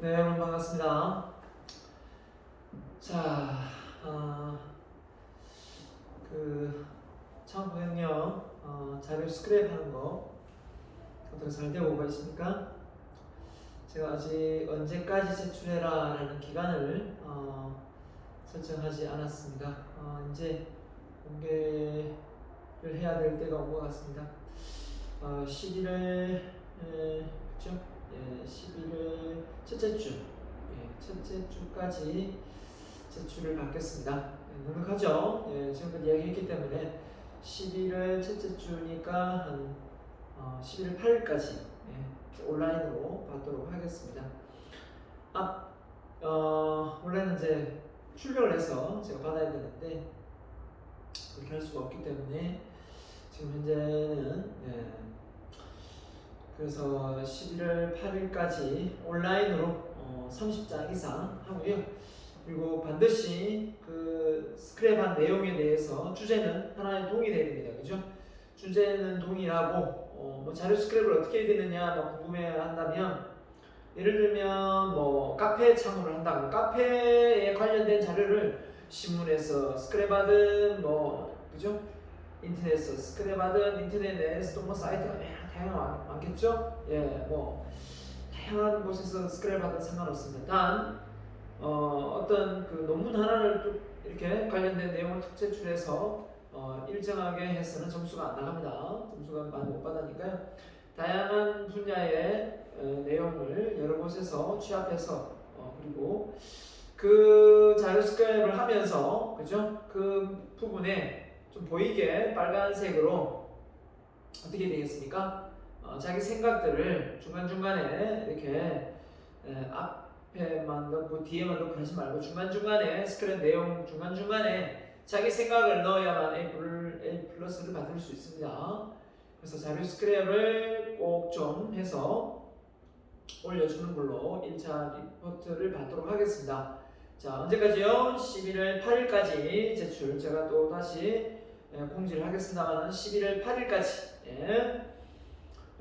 네, 여러분 반갑습니다. 자, 처음 보면요, 자료 스크랩 하는 거 어떻게 잘 되고 있습니까? 제가 아직 언제까지 제출해라 라는 기간을 설정하지 않았습니다. 이제 공개를 해야 될 때가 온 것 같습니다. 11월, 그죠? 예, 11월 첫째 주, 첫째 주까지 제출을 받겠습니다. 넉넉하죠? 지금까지 이야기했기 때문에 11월 첫째 주니까 한 11월 8일까지 온라인으로 받도록 하겠습니다. 원래는 이제 출력을 해서 제가 받아야 되는데 그렇게 할 수가 없기 때문에 지금 현재는 그래서 11월 8일까지 온라인으로 30장 이상 하고요. 그리고 반드시 그 스크랩한 내용에 대해서 주제는 하나의 동일해야 됩니다. 그죠? 주제는 동일하고 뭐 자료 스크랩을 어떻게 해야 되느냐 궁금해 한다면 예를 들면 뭐 카페 창업을 한다고 카페에 관련된 자료를 신문에서 스크랩하든 뭐 그죠? 인터넷에서 스크랩하든 인터넷 내에서도 뭐 사이트가 다양한 많겠죠? 뭐 다양한 곳에서 스크랩하든 상관없습니다. 단 어떤 그 논문 하나를 또 이렇게 관련된 내용을 툭 제출해서 일정하게 해서는 점수가 안 나갑니다. 점수가 많이 못 받으니까요. 다양한 분야의 내용을 여러 곳에서 취합해서 그리고 그 자료 스크랩을 하면서 그죠? 그 부분에 좀 보이게 빨간색으로 어떻게 되겠습니까? 자기 생각들을 중간중간에 이렇게 앞에만 넣고 뒤에만 넣고 하지 말고 중간중간에 스크랩 내용 중간중간에 자기 생각을 넣어야만 A 플러스를 받을 수 있습니다. 그래서 자료 스크랩을 꼭 좀 해서 올려주는 걸로 1차 리포트를 받도록 하겠습니다. 자, 언제까지요? 11월 8일까지 제출. 제가 또 다시 공지를 하겠습니다만 11월 8일까지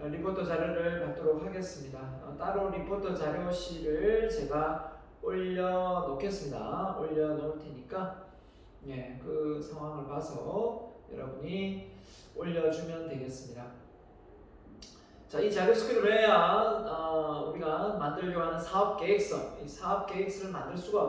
리포터 자료를 받도록 하겠습니다. 따로 리포터 자료실을 제가 올려놓겠습니다. 올려놓을 테니까 그 상황을 봐서 여러분이 올려주면 되겠습니다. 자, 이 자료 스크랩을 해야 우리가 만들려고 하는 사업 계획서, 이 사업 계획서를 만들 수가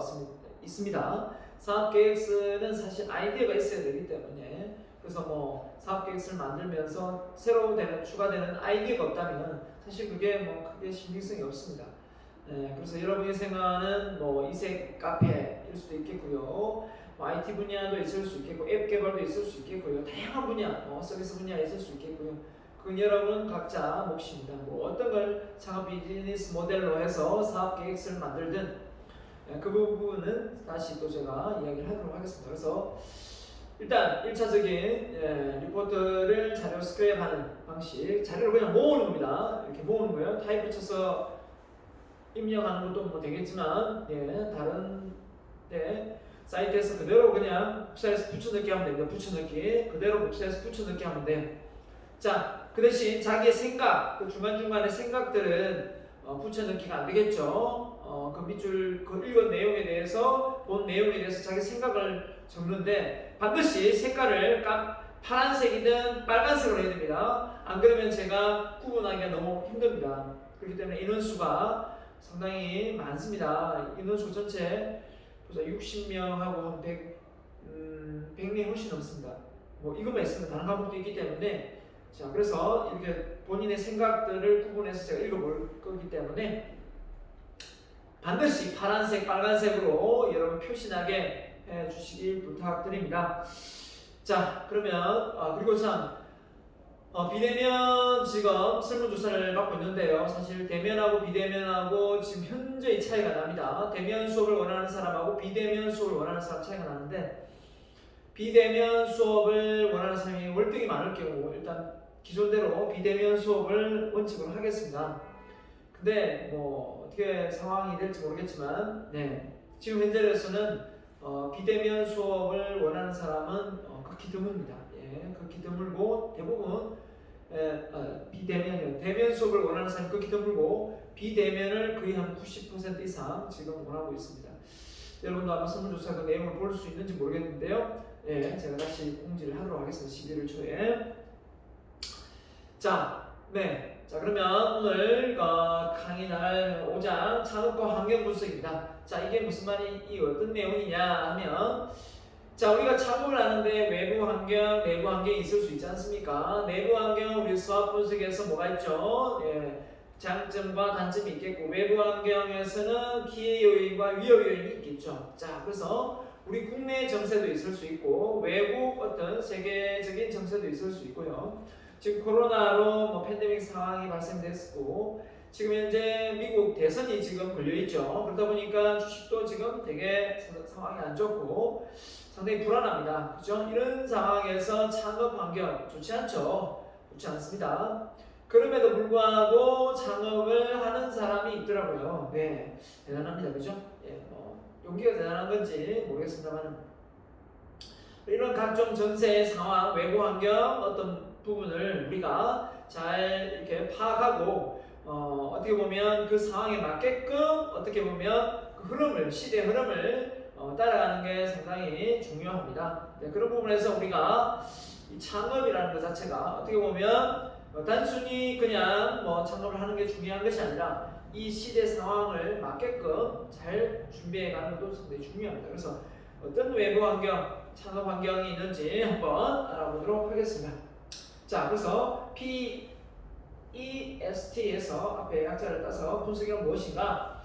있습니다. 사업 계획서는 사실 아이디어가 있어야 되기 때문에 그래서 뭐 사업 계획서를 만들면서 새로 추가되는 아이디어가 없다면 사실 그게 뭐 크게 신빙성이 없습니다. 그래서 여러분이 생각하는 뭐 이색 카페일 수도 있겠고요. 뭐 IT 분야도 있을 수 있겠고 앱 개발도 있을 수 있겠고요. 다양한 분야, 서비스 분야에 있을 수 있겠고요. 그건 여러분 각자 몫입니다. 뭐 어떤 걸 창업 비즈니스 모델로 해서 사업 계획서를 만들든 그 부분은 다시 또 제가 이야기를 하도록 하겠습니다. 그래서 일단 1차적인 리포트를 자료 스크랩하는 방식, 자료를 그냥 모으는 겁니다. 이렇게 모으는 거예요. 타입 붙여서 입력하는 것도 뭐 되겠지만 다른 사이트에서 그대로 그냥 복사해서 붙여넣기 하면 됩니다. 붙여넣기 그대로 복사해서 붙여넣기 하면 돼요. 자, 그 대신 자기의 생각, 그 중간중간의 생각들은 붙여넣기가 안 되겠죠. 그 밑줄, 그 읽은 내용에 대해서, 본 내용에 대해서 자기 생각을 적는데 반드시 색깔을 파란색이든 빨간색으로 해야 됩니다. 안 그러면 제가 구분하기가 너무 힘듭니다. 그렇기 때문에 인원수가 상당히 많습니다. 인원수 전체 60명하고 한 100명이 훨씬 넘습니다. 뭐 이것만 있으면 다른 과목도 있기 때문에 자, 그래서 이렇게 본인의 생각들을 구분해서 제가 읽어볼 거기 때문에 반드시 파란색, 빨간색으로 여러분 표시나게 해주시길 부탁드립니다. 자, 그러면 그리고 참 비대면 지금 설문조사를 받고 있는데요. 사실 대면하고 비대면하고 지금 현저히 차이가 납니다. 대면 수업을 원하는 사람하고 비대면 수업을 원하는 사람 차이가 나는데 비대면 수업을 원하는 사람이 월등히 많을 경우 일단 기존대로 비대면 수업을 원칙으로 하겠습니다. 근데 뭐 어떻게 상황이 될지 모르겠지만 지금 현재로서는 비대면 수업을 원하는 사람은 극히 드뭅니다. 극히 드물고 대부분 비대면, 대면 수업을 원하는 사람이 극히 드물고 비대면을 거의 한 90% 이상 지금 원하고 있습니다. 여러분도 아마 설문조사 그 내용을 볼 수 있는지 모르겠는데요. 예, 제가 다시 공지를 하도록 하겠습니다. 11월 초에. 자, 네. 자, 그러면 오늘 강의 날 5장 창업과 환경 분석입니다. 자, 이게 무슨 말이 어떤 내용이냐 하면, 자, 우리가 창업을 하는데 외부 환경, 내부 환경이 있을 수 있지 않습니까? 내부 환경 우리 수학 분석에서 뭐가 있죠? 예, 장점과 단점이 있겠고, 외부 환경에서는 기회 요인과 위협 요인이 있겠죠. 자, 그래서 우리 국내 정세도 있을 수 있고 외국 어떤 세계적인 정세도 있을 수 있고요. 지금 코로나로 뭐 팬데믹 상황이 발생됐고 지금 현재 미국 대선이 지금 걸려있죠. 그러다 보니까 주식도 지금 되게 상황이 안 좋고 상당히 불안합니다. 그죠? 이런 상황에서 창업 환경 좋지 않죠. 좋지 않습니다. 그럼에도 불구하고 창업을 하는 사람이 있더라고요. 네, 대단합니다. 그죠? 예, 용기가 대단한 건지 모르겠습니다만 이런 각종 전세 상황, 외부 환경 어떤 부분을 우리가 잘 이렇게 파악하고 어떻게 보면 그 상황에 맞게끔 어떻게 보면 그 흐름을 시대 흐름을 따라가는 게 상당히 중요합니다. 네, 그런 부분에서 우리가 이 창업이라는 것 자체가 어떻게 보면 단순히 그냥 창업을 하는 게 중요한 것이 아니라 이 시대 상황을 맞게끔 잘 준비해 가는 것도 상당히 중요합니다. 그래서 어떤 외부 환경, 창업 환경이 있는지 한번 알아보도록 하겠습니다. 자, 그래서 PEST에서 앞에 약자를 따서 분석이란 무엇인가?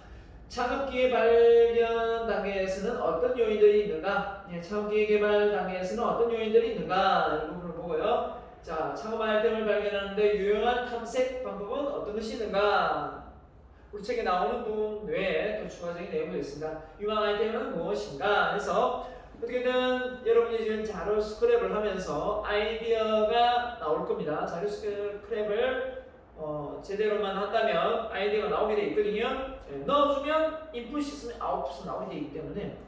창업기회 발견 단계에서는 어떤 요인들이 있는가? 예, 창업기회 개발 단계에서는 어떤 요인들이 있는가? 이 부분을 보고요. 자, 창업 아이템을 발견하는데 유용한 탐색 방법은 어떤 것이 있는가? 우리 책에 나오는 부분 외에 또 추가적인 내용도 있습니다. 유망 아이템은 무엇인가? 그래서 어떻게든 여러분이 지금 자료 스크랩을 하면서 아이디어가 나올 겁니다. 자료 스크랩을 제대로만 한다면 아이디어가 나오게 돼 있거든요. 네, 넣어주면 인풋이 있으면 아웃풋이 나오게 돼 있기 때문에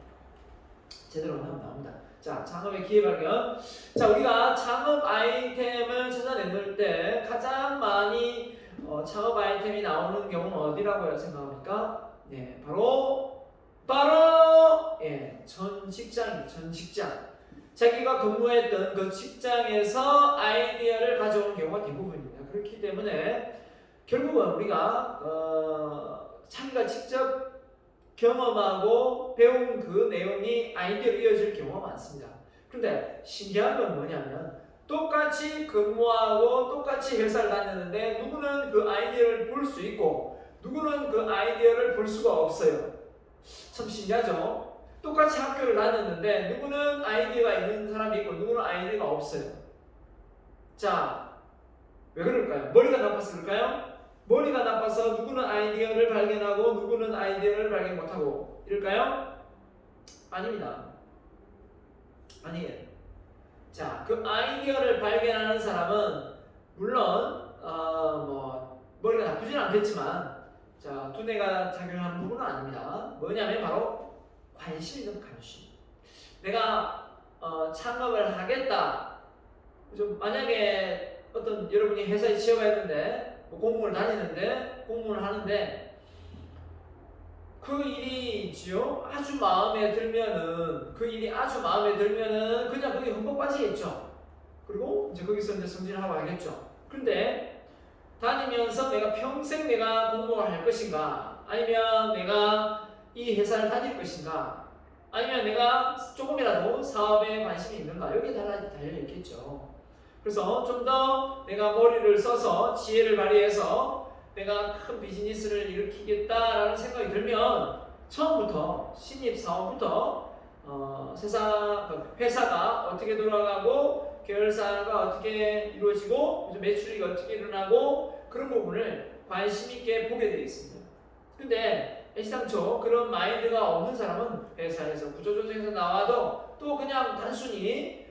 제대로만 하면 나옵니다. 자, 창업의 기회 발견. 자, 우리가 창업 아이템을 찾아낼 때 가장 많이 창업 아이템이 나오는 경우는 어디라고 생각합니까? 네, 바로 예, 전 직장. 자기가 근무했던 그 직장에서 아이디어를 가져오는 경우가 대부분입니다. 그렇기 때문에 결국은 우리가 자기가 직접 경험하고 배운 그 내용이 아이디어로 이어질 경우가 많습니다. 그런데 신기한 건 뭐냐면 똑같이 근무하고 똑같이 회사를 다녔는데 누구는 그 아이디어를 볼 수 있고 누구는 그 아이디어를 볼 수가 없어요. 참 신기하죠? 똑같이 학교를 다녔는데 누구는 아이디어가 있는 사람이 있고 누구는 아이디어가 없어요. 자, 왜 그럴까요? 머리가 나빠서 그럴까요? 머리가 나빠서 누구는 아이디어를 발견하고 누구는 아이디어를 발견 못하고 이럴까요? 아닙니다. 아니에요. 자, 그 아이디어를 발견하는 사람은 물론 머리가 나쁘지는 않겠지만 자, 두뇌가 작용하는 부분은 아닙니다. 뭐냐면 바로 관심이죠. 관심. 내가 창업을 하겠다. 만약에 어떤 여러분이 회사에 취업을 했는데 공무원을 다니는데 공무원을 하는데 그 일이 있지요. 아주 마음에 들면은 그냥 거기 흠뻑 빠지겠죠. 그리고 이제 거기서 이제 승진을 하고 하겠죠. 그런데 다니면서 내가 평생 내가 공무원을 할 것인가, 아니면 내가 이 회사를 다닐 것인가, 아니면 내가 조금이라도 사업에 관심이 있는가, 여기에 달려있겠죠. 그래서 좀 더 내가 머리를 써서 지혜를 발휘해서 내가 큰 비즈니스를 일으키겠다라는 생각이 들면 처음부터 신입사원부터 회사가 어떻게 돌아가고 계열사가 어떻게 이루어지고 매출이 어떻게 일어나고 그런 부분을 관심 있게 보게 되어 있습니다. 근데 애시당초 그런 마인드가 없는 사람은 회사에서 구조조정에서 나와도 또 그냥 단순히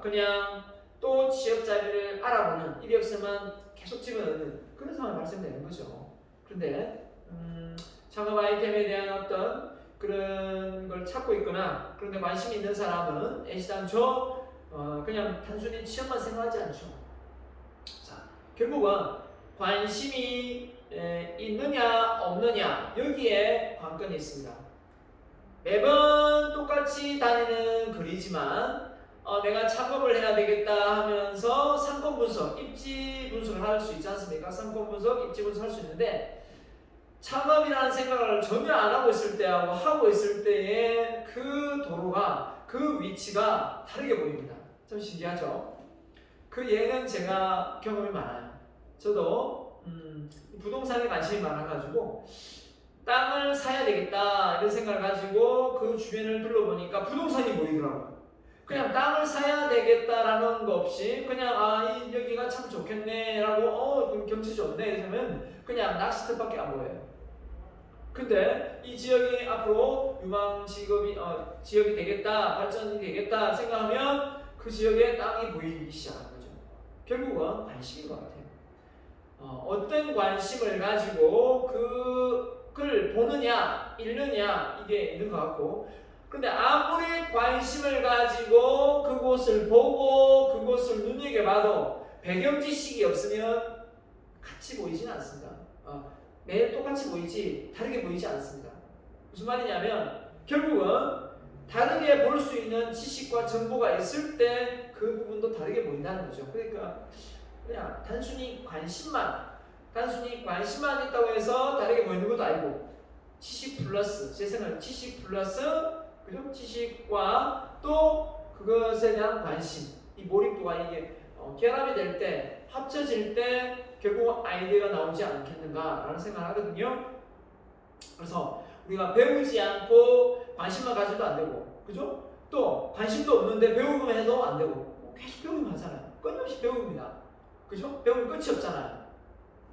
그냥 또 취업 자리를 알아보는 이력서만 계속 집어넣는 그런 상황이 발생되는 거죠. 그런데 창업 아이템에 대한 어떤 그런 걸 찾고 있거나 그런데 관심이 있는 사람은 애시당초 그냥 단순히 취업만 생각하지 않죠. 자, 결국은 관심이 있느냐 없느냐 여기에 관건이 있습니다. 매번 똑같이 다니는 글이지만 내가 작업을 해야 되겠다 하면서 상권 분석, 입지 분석을 할 수 있지 않습니까? 상권 분석, 입지 분석 할 수 있는데 창업이라는 생각을 전혀 안 하고 있을 때하고 하고 있을 때의 그 도로가 그 위치가 다르게 보입니다. 좀 신기하죠? 그 예는 제가 경험이 많아요. 저도 부동산에 관심이 많아가지고 땅을 사야 되겠다 이런 생각을 가지고 그 주변을 둘러보니까 부동산이 보이더라고요. 그냥 땅을 사야 되겠다라는 거 없이 그냥 여기가 참 좋겠네라고 경치 좋네 이러면 그냥 낚시터밖에 안 보여요. 근데 이 지역이 앞으로 유망 지역이 되겠다, 발전이 되겠다 생각하면 그 지역에 땅이 보이기 시작하는 거죠. 결국은 관심인 것 같아요. 어떤 관심을 가지고 그걸 보느냐, 읽느냐 이게 있는 것 같고, 근데 아무리 관심을 가지고 그곳을 보고 그곳을 눈여겨봐도 배경 지식이 없으면 같이 보이지는 않습니다. 매일 똑같이 보이지 다르게 보이지 않습니다. 무슨 말이냐면 결국은 다르게 볼 수 있는 지식과 정보가 있을 때 그 부분도 다르게 보인다는 거죠. 그러니까 그냥 단순히 관심만 있다고 해서 다르게 보이는 것도 아니고 지식 플러스 제 생각은 지식 플러스 그죠? 지식과 또 그것에 대한 관심 이 몰입도가 이게 결합이 될 때 합쳐질 때 결국 아이디어가 나오지 않겠는가라는 생각을 하거든요. 그래서 우리가 배우지 않고 관심만 가져도 안 되고, 그죠? 또 관심도 없는데 배우기만 해도 안 되고, 계속 배우기만 하잖아요. 끊임없이 배웁니다. 그죠? 배우면 끝이 없잖아요.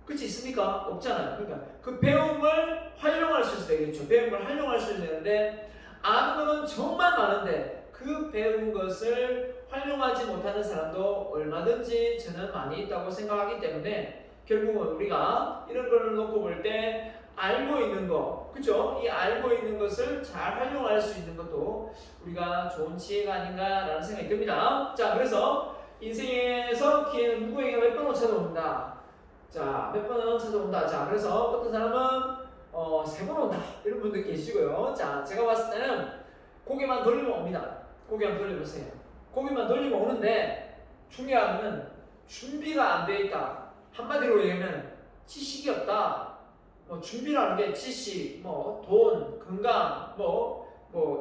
끝이 있습니까? 없잖아요. 그러니까 그 배움을 활용할 수 있어야 되겠죠. 배움을 활용할 수 있어야 되는데 아는 거는 정말 많은데 그 배운 것을 활용하지 못하는 사람도 얼마든지 저는 많이 있다고 생각하기 때문에 결국은 우리가 이런 걸 놓고 볼 때 알고 있는 거, 그죠? 이 알고 있는 것을 잘 활용할 수 있는 것도 우리가 좋은 지혜가 아닌가라는 생각이 듭니다. 자, 그래서 인생에서 기회는 누구에게 몇 번은 찾아온다. 자, 몇 번은 찾아온다. 자, 그래서 어떤 사람은 3번 온다. 이런 분들 계시고요. 자, 제가 봤을 때는 고개만 돌리면 옵니다. 고개만 돌려보세요. 고개만 돌리면 오는데 중요한 건 준비가 안 돼 있다. 한마디로 얘기하면 지식이 없다. 준비라는 게 지식, 돈, 건강,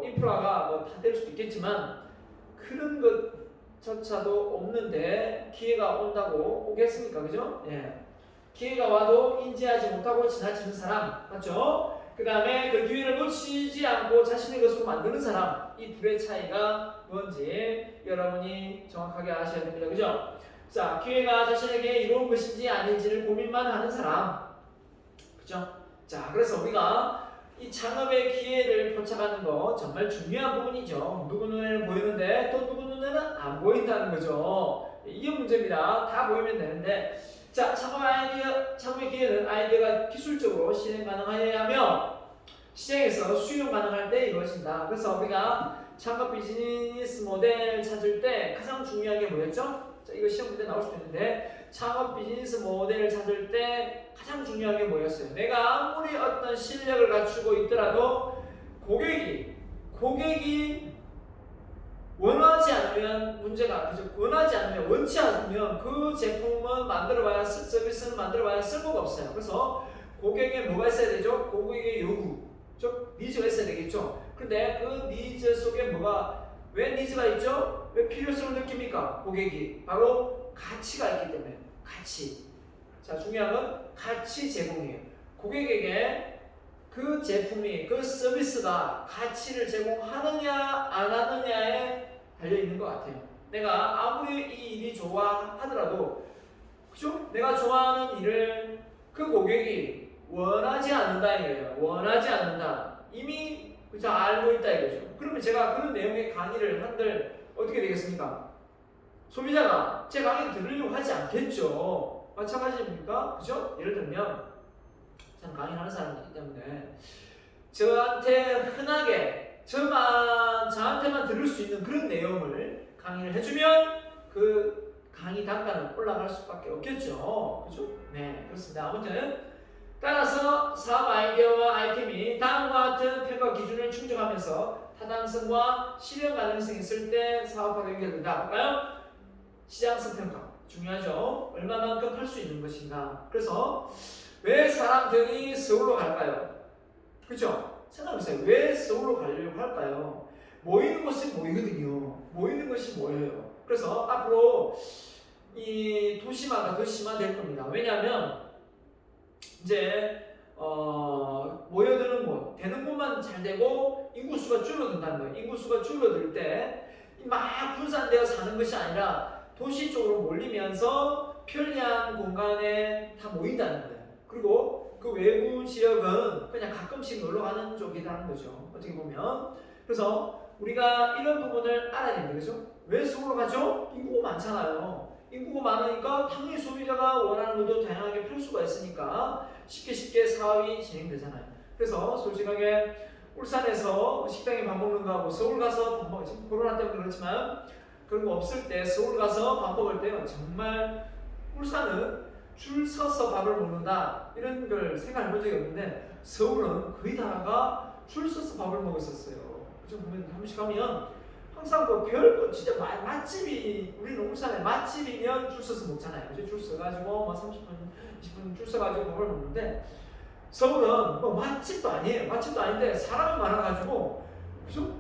인프라가 다 될 수도 있겠지만 그런 것조차도 없는데 기회가 온다고 오겠습니까? 그죠? 예. 기회가 와도 인지하지 못하고 지나치는 사람, 맞죠? 그 다음에 그 기회를 놓치지 않고 자신의 것으로 만드는 사람, 이 둘의 차이가 뭔지 여러분이 정확하게 아셔야 됩니다. 그죠? 자, 기회가 자신에게 이로운 것인지 아닌지를 고민만 하는 사람, 그죠? 자, 그래서 우리가 이 창업의 기회를 포착하는 거 정말 중요한 부분이죠. 누구 눈에는 보이는데 또 누구 눈에는 안 보인다는 거죠. 이게 문제입니다. 다 보이면 되는데, 자, 창업의 기회는 아이디어가 기술적으로 실행 가능하여야 하며 시장에서 수용 가능할 때 이루어진다. 그래서 우리가 창업 비즈니스 모델 찾을 때 가장 중요한 게 뭐였죠? 자, 이거 시험 문제 나올 수도 있는데 창업 비즈니스 모델을 찾을 때 가장 중요한 게 뭐였어요? 내가 아무리 어떤 실력을 갖추고 있더라도 고객이 원하지 않으면 문제가, 그죠? 원하지 않으면, 원치 않으면 그 제품은 만들어봐야, 서비스는 만들어봐야 쓸모가 없어요. 그래서 고객에 뭐가 있어야 되죠? 고객의 요구, 니즈가 있어야 되겠죠? 근데 그 니즈 속에 왜 니즈가 있죠? 왜 필요성을 느낍니까? 고객이 바로 가치가 있기 때문에. 가치. 자, 중요한 건 가치 제공이에요. 고객에게 그 제품이, 그 서비스가 가치를 제공하느냐 안 하느냐에 달려있는 것 같아요. 내가 아무리 이 일이 좋아하더라도, 그죠? 내가 좋아하는 일을 그 고객이 원하지 않는다 이거예요. 원하지 않는다. 이미 그죠? 알고 있다 이거죠. 그러면 제가 그런 내용의 강의를 한들 어떻게 되겠습니까? 소비자가 제 강의를 들으려고 하지 않겠죠. 마찬가지입니까? 그죠? 예를 들면 저는 강의를 하는 사람이기 때문에 저한테 흔하게 저한테만 들을 수 있는 그런 내용을 강의를 해주면 그 강의 단가는 올라갈 수밖에 없겠죠. 그죠? 네, 그렇습니다. 아무튼 따라서 사업 아이디어와 아이템이 다음과 같은 평가 기준을 충족하면서 타당성과 실현 가능성이 있을 때 사업화로 연결된다. 볼까요? 시장성 평가 중요하죠. 얼마만큼 팔 수 있는 것인가. 그래서 왜 사람들이 서울로 갈까요? 그죠? 생각해보세요. 왜 서울로 가려고 할까요? 모이는 곳이 모이거든요. 모이는 것이 모여요. 그래서 앞으로 이 도시마다 더 심화될 겁니다. 왜냐하면 이제 모여드는 곳, 되는 곳만 잘 되고 인구수가 줄어든다는 거예요. 인구수가 줄어들 때 막 분산되어 사는 것이 아니라 도시 쪽으로 몰리면서 편리한 공간에 다 모인다는 거예요. 그리고 그 외부 지역은 그냥 가끔씩 놀러 가는 쪽이라는 거죠. 어떻게 보면. 그래서 우리가 이런 부분을 알아야 됩니다. 그죠? 왜 서울로 가죠? 인구가 많잖아요. 인구가 많으니까 당연히 소비자가 원하는 것도 다양하게 팔 수가 있으니까 쉽게 사업이 진행되잖아요. 그래서 솔직하게 울산에서 식당에 밥 먹는 거하고 서울 가서 밥 먹는, 지금 코로나 때문에 그렇지만 그런 거 없을 때 서울 가서 밥 먹을 때요, 정말 울산은 줄 서서 밥을 먹는다 이런 걸 생각해 본 적이 없는데 서울은 거의 다가 줄 서서 밥을 먹었었어요. 그죠? 보면 한 번씩 가면 항상 그 별거 진짜 맛집이, 우리는 울산에 맛집이면 줄 서서 먹잖아요. 그죠? 줄 서가지고 뭐 30분, 20분 줄 서가지고 밥을 먹는데 서울은 뭐 맛집도 아니에요. 맛집도 아닌데 사람이 많아가지고, 그죠?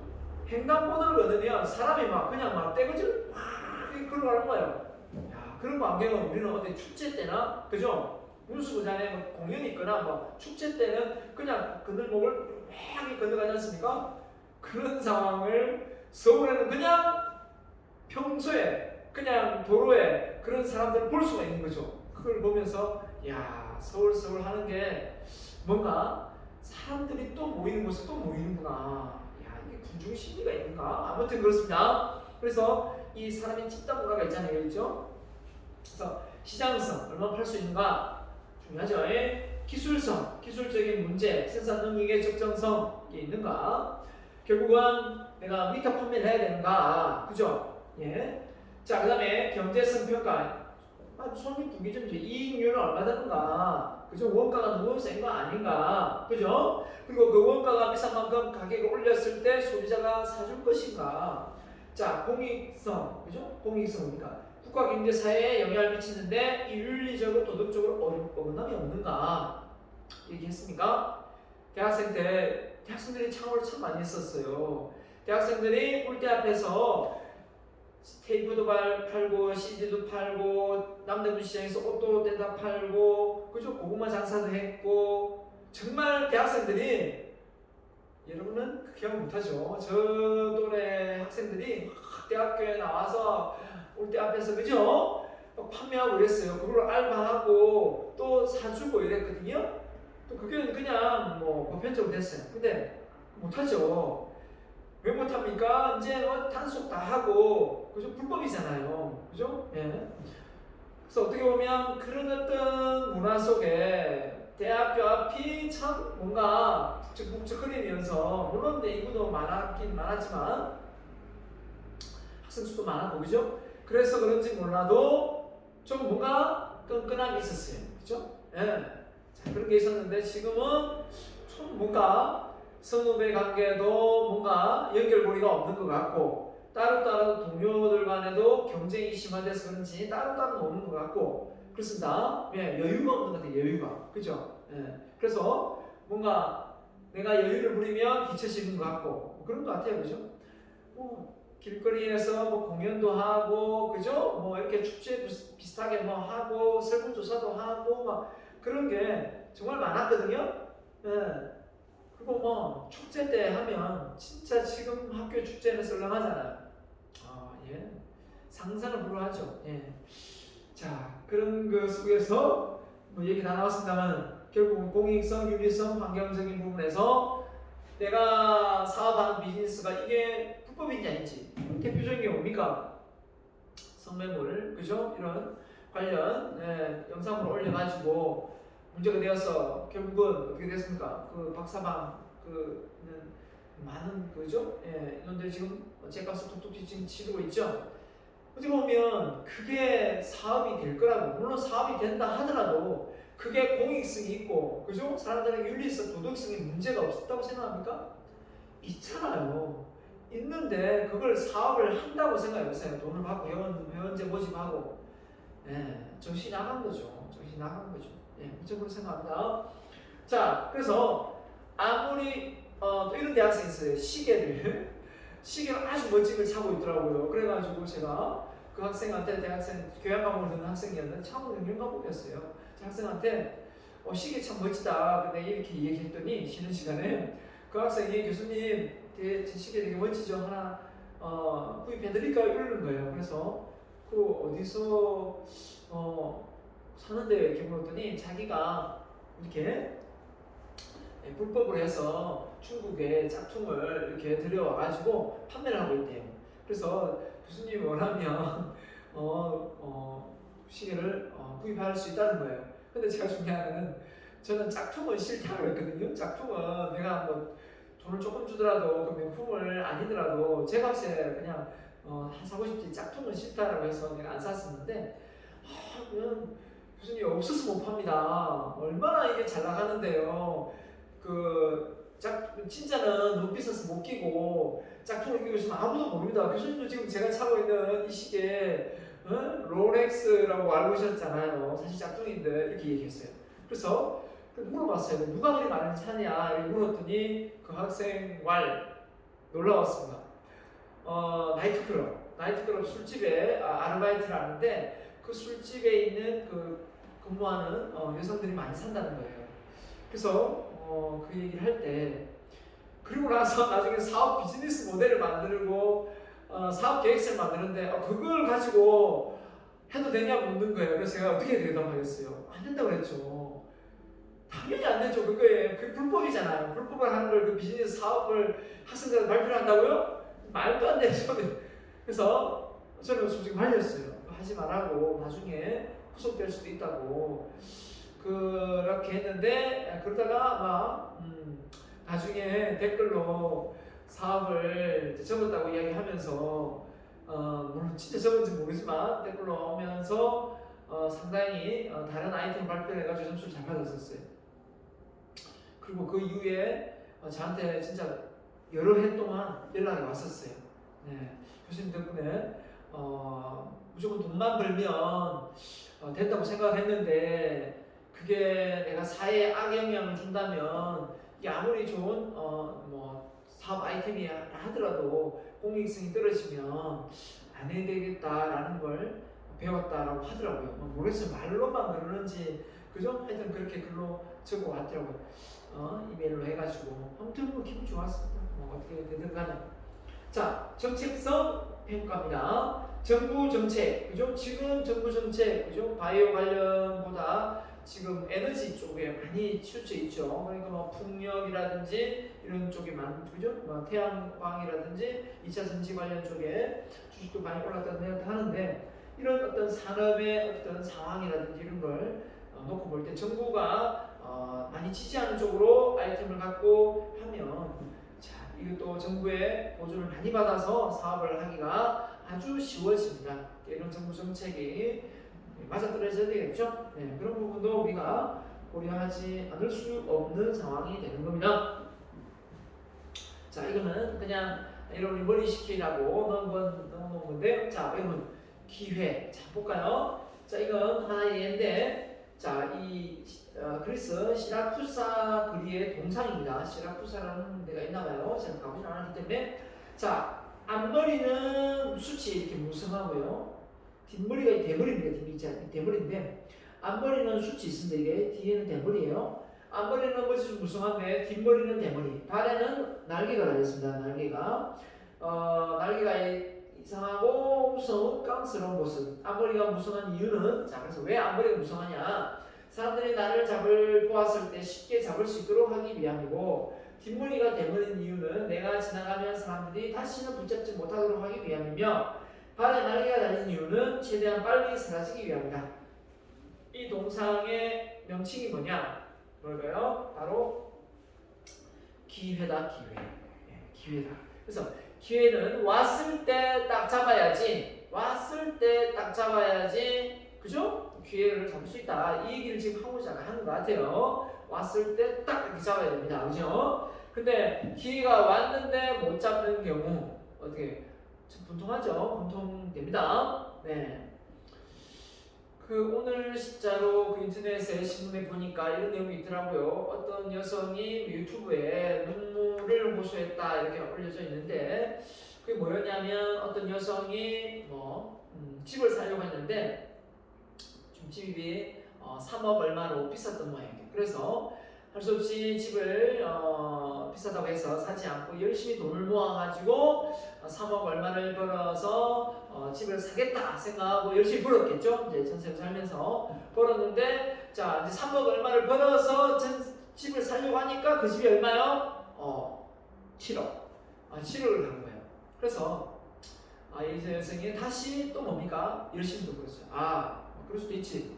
횡단보도를 건너면 사람이 막 그냥 막 떼거질 막 걸어가는 거예요. 야, 그런 광경은 우리는 어디 축제 때나, 그죠? 문수부장에 뭐 공연이 있거나 뭐 축제 때는 그냥 그늘목을 막 건너가지 않습니까? 그런 상황을 서울에는 그냥 평소에 그냥 도로에 그런 사람들을 볼 수가 있는 거죠. 그걸 보면서 야, 서울 하는 게 뭔가 사람들이 또 모이는 곳에 또 모이는구나. 야, 이게 군중 심리가 있는가? 아무튼 그렇습니다. 그래서 이 사람의 집단 문화가 있잖아요. 그렇죠? 그래서 시장성, 얼마나 팔 수 있는가? 중요하죠. 기술성, 기술적인 문제, 생산 능력의 적정성이 있는가? 결국은 내가 미터 판매를 해야 되는가? 그죠? 예. 자, 그 다음에 경제성 평가. 손익 분기점이죠. 이익률은 얼마 되는가? 그죠? 원가가 너무 센 거 아닌가? 그죠? 그리고 그 원가가 비싼 만큼 가격을 올렸을 때 소비자가 사줄 것인가? 자, 공익성. 그죠? 공익성입니까? 국가 경제 사회에 영향을 미치는데 이 윤리적으로 도덕적으로 어긋남이 없는가? 얘기했습니까? 대학생 때 대학생들이 창업을 참 많이 했었어요. 대학생들이 꼴대 앞에서 테이프도 팔고 CD도 팔고 남대문 시장에서 옷도 떼다 팔고, 그죠? 고구마 장사도 했고, 정말 대학생들이, 여러분은 그 기억 못하죠. 저 또래 학생들이 막 대학교에 나와서 꼴대 앞에서, 그죠? 판매하고 이랬어요. 그걸 알바하고 또 사주고 이랬거든요. 또 그게 그냥 뭐 보편적으로 됐어요. 근데 못하죠. 왜 못합니까? 이제 단속 다 하고, 그죠? 불법이잖아요. 그죠? 예. 그래서 어떻게 보면 그런 어떤 문화 속에 대학교 앞이 참 뭔가 북적북적거리면서, 물론 내 인구도 많았긴 많았지만 학생 수도 많았고, 그죠? 그래서 그런지 몰라도 좀 뭔가 끈끈함이 있었어요. 그죠? 예. 자, 그런 게 있었는데 지금은 좀 뭔가 선후배 관계도 뭔가 연결고리가 없는 것 같고, 따로따로 동료들 간에도 경쟁이 심화돼서 그런지 따로따로 노는 것 같고, 그렇습니다. 예, 여유가 없는 것 같아요. 여유가. 그죠? 예. 그래서 뭔가 내가 여유를 부리면 뒤처지는 것 같고, 뭐 그런 것 같아요. 그죠? 길거리에서 뭐 공연도 하고, 그죠? 뭐 이렇게 축제 비슷하게 뭐 하고, 설문조사도 하고, 막 그런 게 정말 많았거든요. 예. 그리고 뭐 축제 때 하면 진짜 지금 학교 축제는 썰렁하잖아요. 예. 상상을 불허하죠. 예. 자, 그런 그 속에서 뭐 얘기 다 나왔습니다만 결국은 공익성, 윤리성, 환경적인 부분에서 내가 사업하는 비즈니스가 이게 불법인지 아닌지, 대표적인 게 뭡니까? 성매물, 그죠? 이런 관련 영상을 올려가지고 문제가 되어서 결국은 어떻게 됐습니까? 그 박사방 많은, 그죠? 인원들이 지금 제값을 톡톡히 지금 치르고 있죠. 어떻게 보면 그게 사업이 될 거라고. 물론 사업이 된다 하더라도 그게 공익성이 있고, 그죠? 사람들에게 윤리성, 도덕성에 문제가 없었다고 생각합니까? 있잖아요. 있는데 그걸 사업을 한다고 생각해보세요. 돈을 받고 회원제 모집하고, 정신이 나간 거죠. 정신이 나간 거죠. 그렇게 생각합니다. 자, 그래서 아무리 또 이런 대학생이 있어요. 시계를 아주 멋진 걸 차고 있더라고요. 그래가지고 제가 그 학생한테, 대학생 교양 과목을 듣는 학생이었는데 참 영양 과목이었어요. 그 학생한테 시계 참 멋지다. 근데 이렇게 얘기했더니 쉬는 시간에 그 학생이 교수님, 제 시계 되게 멋지죠. 하나 구입해드릴까요? 이러는 거예요. 그래서 그 어디서 사는데 이렇게 물었더니 자기가 이렇게 불법으로 해서 중국에 짝퉁을 이렇게 들여와가지고 판매를 하고 있대요. 그래서 교수님이 원하면 시계를 구입할 수 있다는 거예요. 근데 제가 중요한 거는 저는 짝퉁은 싫다고 했거든요. 짝퉁은 내가 뭐 돈을 조금 주더라도 그 명품을 아니더라도 제 값에 그냥 사고 싶지, 짝퉁은 싫다라고 해서 내가 안 샀었는데, 그냥 교수님 없어서 못 팝니다. 얼마나 이게 잘 나가는데요. 진짜는 너무 비싸서 못 끼고 짝퉁을 끼고 있으면 아무도 모릅니다. 교수님도 지금 제가 차고 있는 이 시계 롤렉스라고 알고 계셨잖아요. 사실 짝퉁인데 이렇게 얘기했어요. 그래서 물어봤어요. 누가 그리 많이 차냐 이렇게 물었더니 그 학생 놀라웠습니다. 나이트클럽 술집에 아르바이트를 하는데 그 술집에 있는 그 근무하는 여성들이 많이 산다는 거예요. 그래서 그 얘기를 할 때, 그리고 나서 나중에 사업 비즈니스 모델을 만들고 사업 계획서를 만드는데 그걸 가지고 해도 되냐 묻는 거예요. 그래서 제가 어떻게 대답하겠어요? 안 된다고 그랬죠. 당연히 안 되죠. 그게 불법이잖아요. 불법을 하는 걸, 그 비즈니스 사업을 학생들한테 발표를 한다고요? 말도 안 되죠. 그래서 저는 솔직히 말렸어요. 하지 말라고, 나중에 후속될 수도 있다고. 그렇게 했는데, 그러다가 막 나중에 댓글로 사업을 접었다고 이야기하면서 물론 진짜 접은지 모르지만 댓글로 오면서 상당히 다른 아이템 발표를 해가지고 점수를 잘 받았었어요. 그리고 그 이후에 저한테 진짜 여러 해 동안 연락이 왔었어요. 교수님 덕분에 무조건 돈만 벌면 된다고 생각했는데, 그게 내가 사회에 악영향을 준다면 이게 아무리 좋은 사업 아이템이 하더라도 공익성이 떨어지면 안 해야 되겠다라는 걸 배웠다라고 하더라고요. 모르겠어요. 말로만 그러는지, 그죠? 하여튼 그렇게 글로 적어 왔더라고요. 이메일로 해가지고. 아무튼 기분 좋았습니다. 어떻게 되든 간에. 자, 정책성 평가입니다. 정부 정책, 그죠? 지금 정부 정책, 그죠? 바이오 관련보다 지금 에너지 쪽에 많이 치우쳐 있죠. 그러니까 풍력이라든지 이런 쪽에 그죠? 태양광이라든지 2차 전지 관련 쪽에 주식도 많이 올랐다고 하는데, 이런 어떤 산업의 어떤 상황이라든지 이런 걸 놓고 볼 때 정부가 많이 지지하는 쪽으로 아이템을 갖고 하면, 이것도 정부의 보조를 많이 받아서 사업을 하기가 아주 쉬워집니다. 이런 정부 정책이 맞아떨어져야 되겠죠. 그런 부분도 우리가 고려하지 않을 수 없는 상황이 되는 겁니다. 자, 이거는 그냥 여러분이 머리 식히라고 넣어놓은 건데, 자, 여러분 기회. 자, 볼까요? 자, 이건 하나의 예인데, 자, 이 그리스 시라쿠사 거리의 동상입니다. 시라쿠사라는 데가 있나봐요. 제가 가보진 않았기 때문에. 자, 앞머리는 수치 이렇게 무성하고요. 뒷머리가 대머리입니다. 대머리인데, 앞머리는 수치 있습니다. 이게 뒤에는 대머리예요. 앞머리는 뭐지 좀 무성한데 뒷머리는 대머리. 발에는 날개가 달렸습니다. 날개가 이상하고 무서운 깡스러운 모습. 앞머리가 무성한 이유는, 자, 그래서 왜 앞머리가 무성하냐? 사람들이 나를 보았을 때 쉽게 잡을 수 있도록 하기 위함이고, 뒷머리가 대머리인 이유는 내가 지나가면 사람들이 다시는 붙잡지 못하도록 하기 위함이며, 발에 날개가 달린 이유는 최대한 빨리 사라지기 위함이다. 이 동상의 명칭이 뭐냐? 뭘까요? 바로 기회다. 기회. 기회다. 그래서 기회는 왔을 때 딱 잡아야지. 왔을 때 딱 잡아야지, 그죠? 기회를 잡을 수 있다. 이 얘기를 지금 하고자 하는 것 같아요. 왔을 때 딱 이렇게 잡아야 됩니다. 그죠? 근데 기회가 왔는데 못 잡는 경우 어떻게 분통하죠? 분통됩니다. 네. 그 오늘 진짜로 그 인터넷에 신문에 보니까 이런 내용이 있더라고요. 어떤 여성이 유튜브에 눈물을 호소했다 이렇게 올려져 있는데 그게 뭐였냐면 어떤 여성이 집을 사려고 했는데 좀 집이 3억 얼마로 비쌌던 모양이에요. 그래서 할 수 없이 집을 비싸다고 해서 사지 않고 열심히 돈을 모아가지고 3억 얼마를 벌어서 집을 사겠다 생각하고 열심히 벌었겠죠. 이제 전세를 살면서 벌었는데 자 이제 3억 얼마를 벌어서 집을 사려고 하니까 그 집이 얼마요? 7억. 7억을 한 거예요. 그래서 이 여성이 다시 또 뭡니까? 열심히 더 벌었어요. 그럴 수도 있지.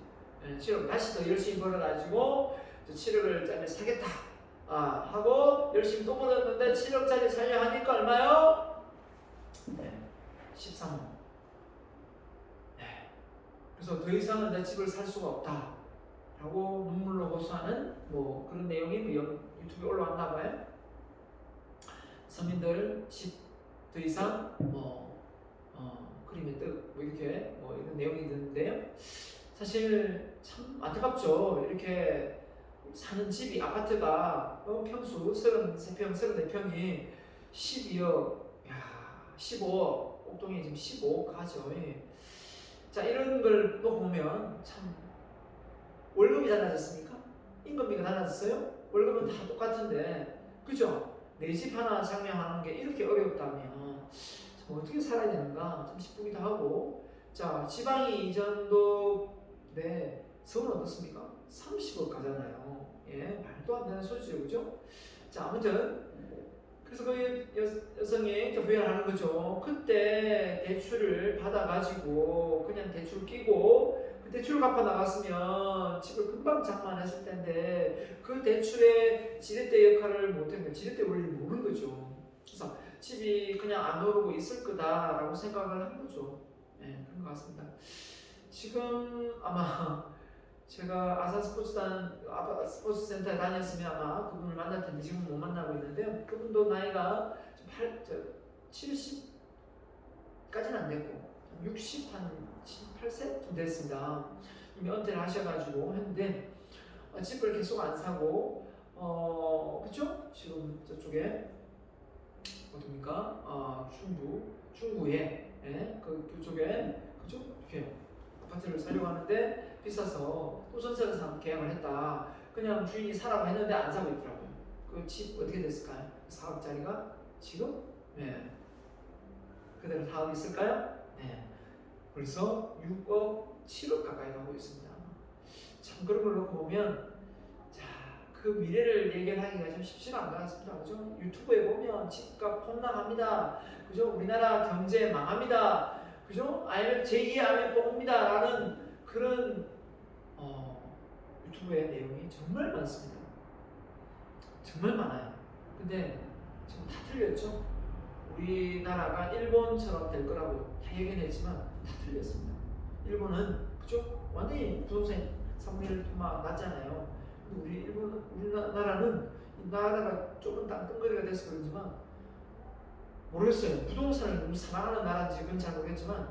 7억 다시 더 열심히 벌어가지고 7억을 짜리 사겠다 하고 열심히 또 벌었는데 7억짜리 살려 하니까 얼마요? 13억. 그래서 더 이상은 내 집을 살 수가 없다 라고 눈물로 호소하는 그런 내용이 유튜브에 올라왔나 봐요. 서민들 집 더 이상 그림의 뜻 이렇게 이런 내용이 있는데요. 사실 참 안타깝죠. 이렇게 사는 집이 아파트가 평수 33평, 34평이 12억, 15억, 옥동이 지금 15억 가죠. 자 이런 걸 또 보면 참 월급이 달라졌습니까? 임금비가 달라졌어요? 월급은 다 똑같은데 그죠? 내 집 하나 장려하는 게 이렇게 어렵다면 참 어떻게 살아야 되는가 참 싶기도 하고 자 지방이 이전도 서울은 어떻습니까? 30억 가잖아요. 말도 안 되는 소리죠, 그죠? 자, 아무튼 그래서 그 여성이 후회를 하는 거죠. 그때 대출을 받아가지고 그냥 대출 끼고 그 대출 갚아 나갔으면 집을 금방 장만했을 텐데 그 대출의 지렛대 역할을 못했는데 지렛대 원리를 모르는 거죠. 그래서 집이 그냥 안 오르고 있을 거다라고 생각을 한 거죠. 그런 것 같습니다. 지금 아마 제가 아산 스포츠센터에 다녔으면 아마 그분을 만날 텐데 지금 못 만나고 있는데요. 그분도 나이가 70까지는 안 됐고 60, 한 8세쯤 됐습니다. 이미 은퇴를 하셔가지고 했는데 집을 계속 안 사고 그쵸? 지금 저쪽에 어딥니까? 중구에 그쪽에 그죠? 이렇게 아파트를 사려고 하는데 비싸서 또 전세를 계약을 했다. 그냥 주인이 사라고 했는데 안 사고 있더라고요. 그 집 어떻게 됐을까요? 4억짜리가 지금? 그대로 4억 있을까요? 벌써 6억, 7억 가까이 가고 있습니다. 참 그런 걸 놓고 보면 그 미래를 예견하기가 좀 쉽지가 않은 것 같습니다. 그죠? 유튜브에 보면 집값 폭락합니다. 그죠? 우리나라 경제 망합니다. 그죠? 제2의 IMF 옵니다. 라는 그런 유튜브의 내용이 정말 많습니다. 정말 많아요. 근데 지금 다 틀렸죠? 우리나라가 일본처럼 될 거라고 다 예견했지만 다 틀렸습니다. 일본은 그죠? 완전히 부동산 3분의 1 낮잖아요. 우리나라는 나라가 조금 땅덩어리가 돼서 그런지만 모르겠어요. 부동산을 너무 사랑하는 나라인지 그건 잘 모르겠지만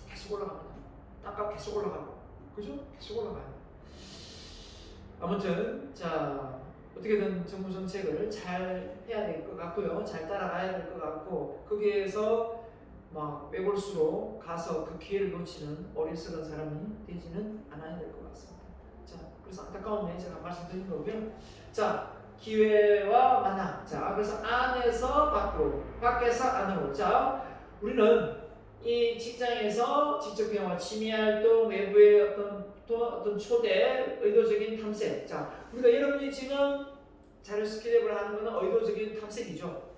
계속 올라갑니다. 땅값 계속 올라가고 그죠? 계속 올라가요. 아무튼 자 어떻게든 정부 정책을 잘 해야 될 것 같고요. 잘 따라가야 될 것 같고 거기에서 막 외골수로 가서 그 기회를 놓치는 어리석은 사람이 되지는 않아야 될 것 같습니다. 자, 그래서 안타까운 면 제가 말씀드린 거고요. 자, 기회와 만남. 자, 그래서 안에서 밖으로, 밖에서 안으로. 자, 우리는 이 직장에서 직접 경험, 취미활동, 외부의 어떤 초대, 의도적인 탐색. 자, 우리가 여러분이 지금 자료 스킬랩을 하는 것은 의도적인 탐색이죠.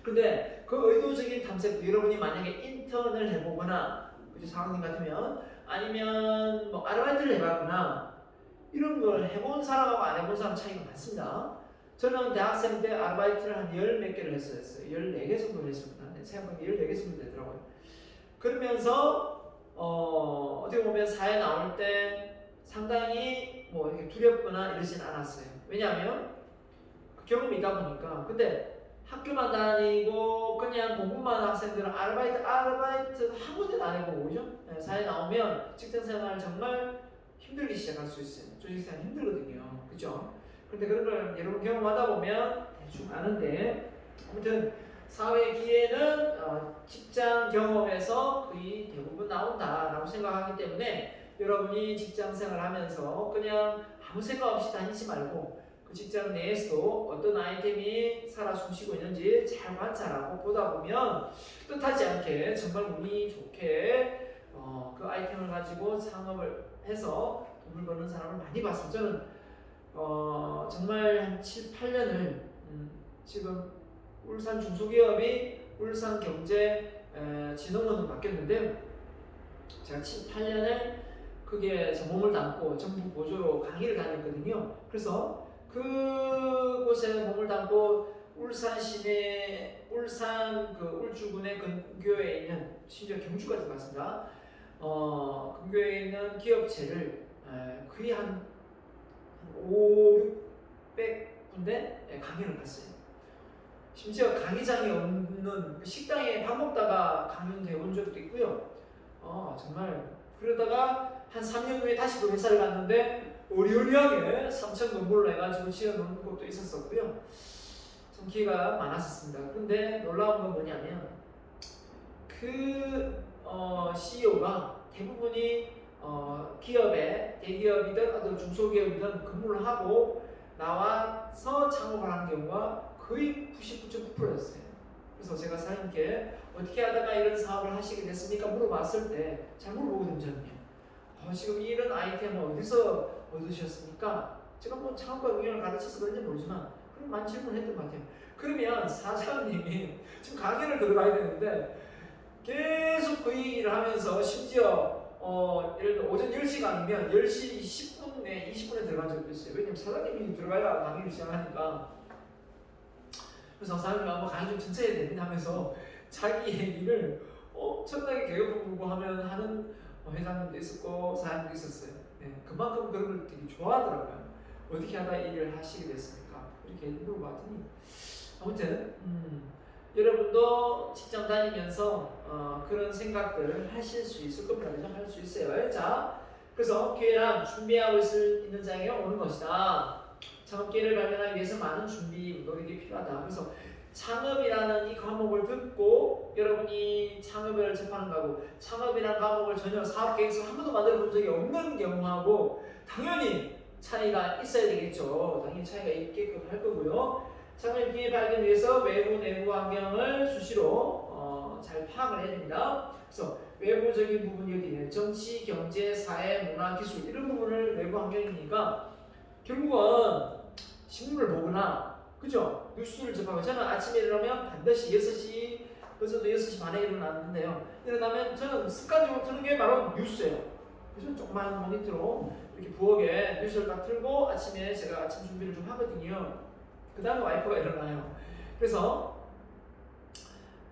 근데 그 의도적인 탐색, 여러분이 만약에 인턴을 해보거나, 그죠? 상황님 같으면, 아니면 아르바이트를 해봤거나, 이런 걸 해본 사람하고 안 해본 사람 차이가 많습니다. 저는 대학생 때 아르바이트를 한 열 몇 개를 했어요. 14개 정도 했습니다. 생각보면 14개 정도 되더라고요. 그러면서 어떻게 보면 사회 나올 때 상당히 뭐 이렇게 두렵거나 이러진 않았어요. 왜냐하면 그 경험이 있다 보니까. 근데 학교만 다니고 그냥 공부만 하는 학생들은 아르바이트 한 군데도 안 해보고 그죠? 네, 사회 나오면 직장생활 정말 힘들기 시작할 수 있어요. 조직생활 힘들거든요. 그죠? 근데 그런 걸 여러분 경험하다 보면 대충 아는데 아무튼 사회 기회는 직장 경험에서 거의 대부분 나온다라고 생각하기 때문에 여러분이 직장생활 하면서 그냥 아무 생각 없이 다니지 말고 그 직장 내에서도 어떤 아이템이 살아 숨쉬고 있는지 잘 관찰하고 보다 보면 뜻하지 않게 정말 운이 좋게 그 아이템을 가지고 창업을 해서 돈을 버는 사람을 많이 봤어요. 저는 정말 한 7, 8년을 지금 울산 중소기업이 울산경제진흥원으로 바뀌었는데요. 제가 7, 8년을 그게 제 몸을 담고 정부 보조로 강의를 다녔거든요. 그래서 그곳에 몸을 담고 울산 시내 울산 그 울주군의 근교에 있는 심지어 경주까지 갔습니다. 근교에 있는 기업체를 거의 한 5, 600군데 강의를 갔어요. 심지어 강의장이 없는 식당에 밥 먹다가 강연도 해본 적도 있고요. 정말 그러다가 한 3년 후에 다시 그 회사를 갔는데 어리어리하게 3천 건물을 해가지고 지어놓은 곳도 있었었고요. 좀 기회가 많았었습니다. 근데 놀라운 건 뭐냐면 그 CEO가 대부분이 기업에 대기업이든 어떤 중소기업이든 근무를 하고 나와서 창업을 하는 경우가 거의 99.9%였어요. 그래서 제가 사장님께 어떻게 하다가 이런 사업을 하시게 됐습니까? 물어봤을 때 잘 물어보거든요. 저는요. 지금 이런 아이템을 어디서 얻으셨습니까? 제가 뭐 창업과 응용을 가르쳐서 그런지 모르지만 그런 많은 질문을 했던 것 같아요. 그러면 사장님이 지금 강의를 들어가야 되는데 계속 그 얘기를 하면서 심지어 예를 들어 오전 10시간이면 10시 10분에 20분에 들어간 적도 있어요. 왜냐면 사장님이 들어가야 강의를 시작하니까. 그래서 사장님이 한번 강의 좀 천천히 해야 되는데 하면서 자기 얘기를 엄청나게 개그풍으로 하는 회장님도 있었고 사장님도 있었어요. 네, 그만큼 그런 걸 되게 좋아하더라고요. 어떻게 하다 이 일을 하시게 됐습니까? 이렇게 물어봤더니 아무튼 여러분도 직장 다니면서 그런 생각들을 하실 수 있을 겁니다. 할 수 있어요. 자, 그래서 기회란 준비하고 있는 자에게 오는 것이다. 창업 기회를 발견하기 위해서 많은 준비 노력이 필요하다. 그래서 창업이라는 이 과목을 듣고 여러분이 창업을 접하는 거고 창업이라는 과목을 전혀 사업 계획서 한 번도 만들어 본 적이 없는 경우하고 당연히 차이가 있어야 되겠죠. 당연히 차이가 있게끔 할 거고요. 창업 기회 발견 위해서 외부 내부 환경을 수시로 잘 파악을 해야 됩니다. 그래서 외부적인 부분이 여기는 정치, 경제, 사회, 문화, 기술 이런 부분을 외부 환경이니까 결국은 신문을 보거나 그죠? 뉴스를 접하고 저는 아침에 일어나면 반드시 6시 그래서 6시 반에 일어나는데요. 일어나면 저는 습관적으로 트는 게 바로 뉴스예요. 그래서 조그만 모니터로 이렇게 부엌에 뉴스를 딱 틀고 아침에 제가 아침 준비를 좀 하거든요. 그 다음에 와이프가 일어나요. 그래서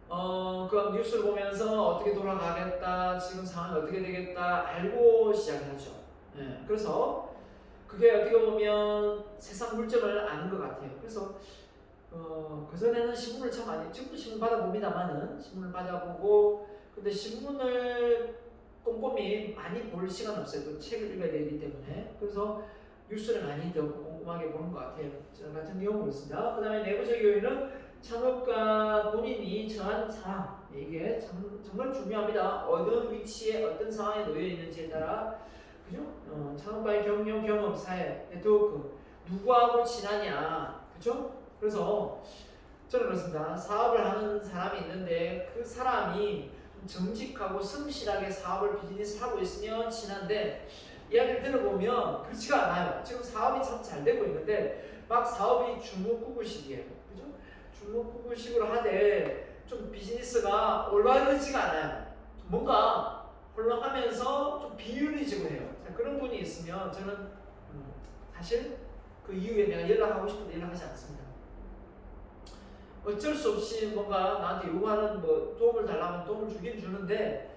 그 뉴스를 보면서 어떻게 돌아가겠다, 지금 상황이 어떻게 되겠다 알고 시작을 하죠. 네, 그래서 그게 어떻게 보면 세상 물정을 아는 것 같아요. 그래서 그전에는 신문을 참 많이, 지금도 신문 받아봅니다만은 신문을 받아보고 근데 신문을 꼼꼼히 많이 볼 시간 없어요. 또 책을 읽어야 되기 때문에. 그래서 뉴스를 많이 더 꼼꼼하게 보는 것 같아요. 저는 같은 경우가 있습니다. 그 다음에 내부적 요인은 창업가 본인이 처한 상황. 이게 정말 중요합니다. 어떤 위치에 어떤 상황에 놓여 있는지에 따라 그죠? 창업가의 경영, 경험, 사회, 네트워크 누구하고 친하냐 그죠? 그래서 저는 그렇습니다. 사업을 하는 사람이 있는데 그 사람이 좀 정직하고 성실하게 사업을 비즈니스를 하고 있으면 친한데 이야기를 들어보면 그렇지가 않아요. 지금 사업이 참 잘 되고 있는데 막 사업이 중국구구식이에요. 그죠? 중국구구식으로 하되 좀 비즈니스가 올바르지가 않아요. 뭔가 헐렁하면서 좀 비효율적으로 해요. 자, 그런 분이 있으면 저는 사실 그 이후에 내가 연락하고 싶은데 연락하지 않습니다. 어쩔 수 없이 뭔가 나한테 요구하는 뭐 도움을 달라면 도움을 주긴 주는데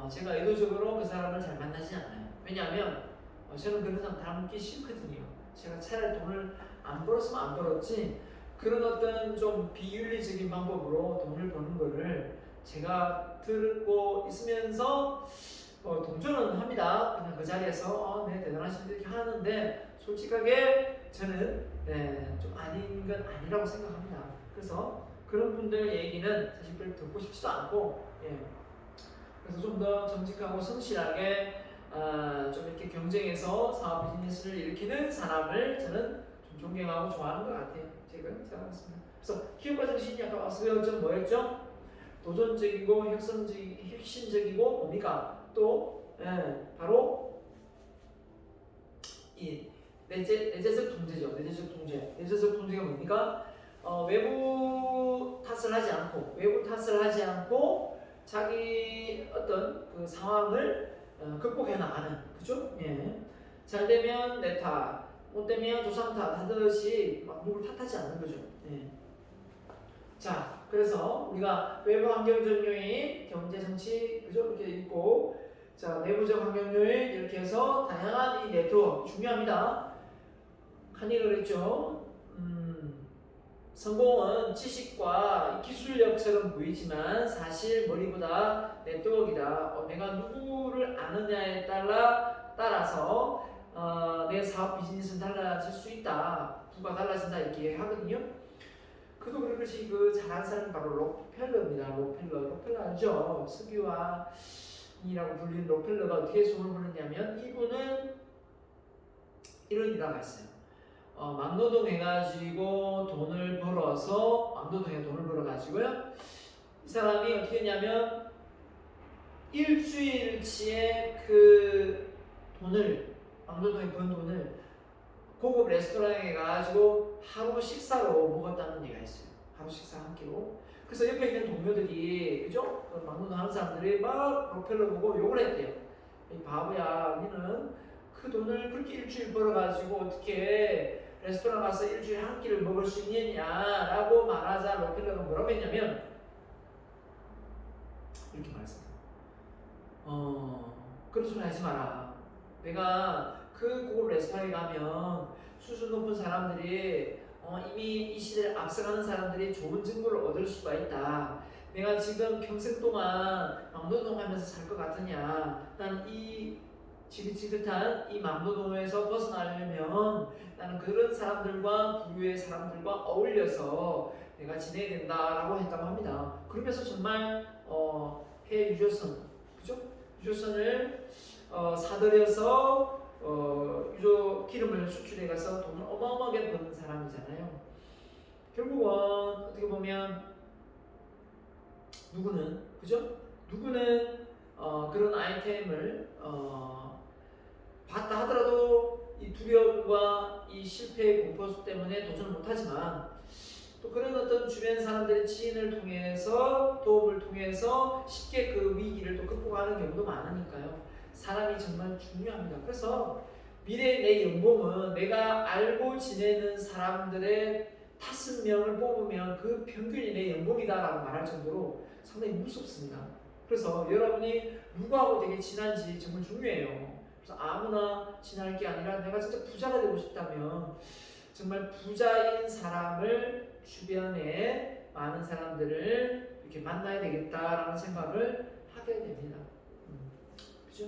제가 의도적으로 그 사람을 잘 만나지 않아요. 왜냐하면 저는 그런 사람 닮기 싫거든요. 제가 차라리 돈을 안 벌었으면 안 벌었지 그런 어떤 좀 비윤리적인 방법으로 돈을 버는 거를 제가 듣고 있으면서 동조는 합니다. 그냥 그 자리에서 네 대단하신데 이렇게 하는데 솔직하게 저는 좀 아닌 건 아니라고 생각합니다. 그래서 그런 분들 얘기는 사실 별로 듣고 싶지도 않고 그래서 좀 더 정직하고 성실하게 좀 이렇게 경쟁해서 사업 비즈니스를 일으키는 사람을 저는 좀 존경하고 좋아하는 것 같아요. 제가 생각했습니다. 그래서 기업가 정신이 아까 와서 배웠죠? 뭐였죠? 도전적이고 혁신적이고 뭡니까? 또 바로 이 내재적 통제죠. 내재적 통제. 내재적 통제가 뭡니까? 외부 탓을 하지 않고 자기 어떤 그 상황을 극복해 나가는 그죠? 잘 되면 내 탓, 못 되면 조상 탓 하듯이 막 누굴 탓하지 않는 거죠. 자, 그래서 우리가 외부 환경적 요인, 경제, 정치, 그죠? 이렇게 있고, 자, 내부적 환경 요인 이렇게 해서 다양한 이 네트워크 중요합니다. 칸이 그랬죠. 성공은 지식과 기술력처럼 보이지만 사실 머리보다 네트워크이다. 내가 누구를 아느냐에 따라서 내 사업 비즈니스는 달라질 수 있다. 부가 달라진다 이렇게 하거든요. 그도 그렇듯이 그 잘하는 사람이 바로 록펠러입니다. 록펠러 알죠? 석유화이라고 불리는 록펠러가 어떻게 손을 보느냐면 이분은 이런 일화가 있어요. 막노동 해가지고 돈을 벌어서 막노동에 돈을 벌어가지고요. 이 사람이 어떻게 했냐면 일주일치의 그 돈을 막노동에 번 돈을 고급 레스토랑에 가가지고 하루 식사로 먹었다는 얘기가 있어요. 하루 식사 한 끼로. 그래서 옆에 있는 동료들이 그죠? 막노동 하는 사람들이 막 록펠러 보고 욕을 했대요. 이 바보야, 니는 그 돈을 그렇게 일주일 벌어가지고 어떻게 레스토랑 가서 일주일에 한 끼를 먹을 수 있느냐라고 말하자 록펠러가 뭐라고 했냐면 이렇게 말했습니다. 그런 소리 하지 마라. 내가 그 고급 레스토랑에 가면 수준 높은 사람들이 이미 이 시대를 앞서가는 사람들이 좋은 정보를 얻을 수가 있다. 내가 지금 평생 동안 막노동하면서 살 것 같으냐? 난 이 지긋지긋한 이 막노동에서 벗어나려면 나는 그런 사람들과 부류의 사람들과 어울려서 내가 지내야 된다라고 했다고 합니다. 그러면서 정말 해 유조선, 그죠? 유조선을 사들여서 유조 기름을 수출해 가서 돈을 어마어마하게 버는 사람이잖아요. 결국은 어떻게 보면 누구는 그죠? 누구는 그런 아이템을 봤다 하더라도 이 두려움과 이 실패의 공포 때문에 도전을 못하지만 또 그런 어떤 주변 사람들의 지인을 통해서 도움을 통해서 쉽게 그 위기를 또 극복하는 경우도 많으니까요. 사람이 정말 중요합니다. 그래서 미래의 내 연봉은 내가 알고 지내는 사람들의 5명을 뽑으면 그 평균이 내 연봉이다라고 말할 정도로 상당히 무섭습니다. 그래서 여러분이 누구하고 되게 친한지 정말 중요해요. 그래서 아무나 친할 게 아니라 내가 진짜 부자가 되고 싶다면 정말 부자인 사람을 주변에 많은 사람들을 이렇게 만나야 되겠다라는 생각을 하게 됩니다. 그죠?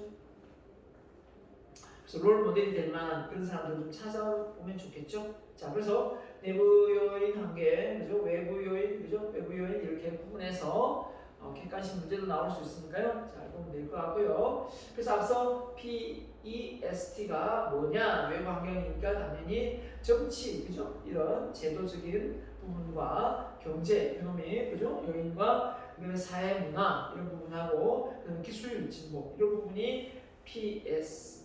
그래서 롤 모델이 될 만한 그런 사람들 좀 찾아보면 좋겠죠? 자, 그래서 내부 요인 한 개, 그죠? 외부 요인, 그죠? 외부 요인 이렇게 구분해서 객관식 문제도 나올 수 있으니까요. 잘 보면 될 것 같고요. 그래서 앞서 PEST가 뭐냐? 외부 환경이니까 당연히 정치, 그죠? 이런 제도적인 부분과 경제, 이코노미, 그죠? 요인과 그다음에 사회 문화 이런 부분하고 그다음에 기술 진보 이런 부분이 PEST